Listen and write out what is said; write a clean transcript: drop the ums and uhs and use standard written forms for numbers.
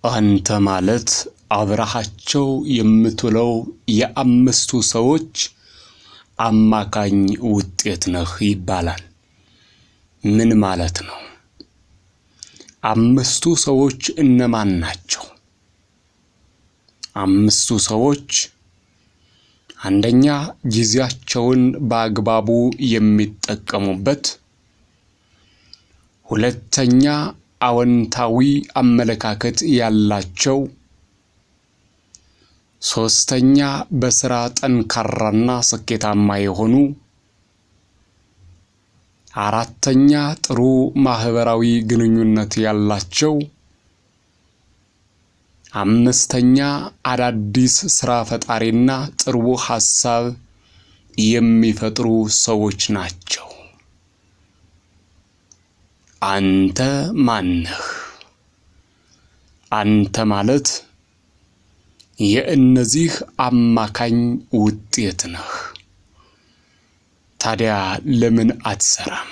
አንተ ማለት አብረሃቸው የምትውለው የአምስቱ ሰዎች አማካኝ ውጤት ነህ ይባላል። ምን ማለት ነው? አምስቱ ሰዎች እነማን ናቸው? አምስቱ ሰዎች አንደኛ ጊዜያቸውን በአግባቡ የሚጠቀሙበት፣ ሁለተኛ አዎንታዊ አመለካከት ያላቸው፣ ሶስተኛ በስራ ጠንካራና ስኬታማ የሆኑ፣ አራተኛ ጥሩ ማህበራዊ ግንኙነት ያላቸው፣ አምስተኛ አዳዲስ ስራ ፈጣሪና ጥሩ ሐሳብ የሚፈጥሩ ሰዎች ናቸው። አንተ ማን ነህ? አንተ ማለት የእነዚህ አማካኝ ውጤት ነህ። ታዲያ ለምን አትሰራም?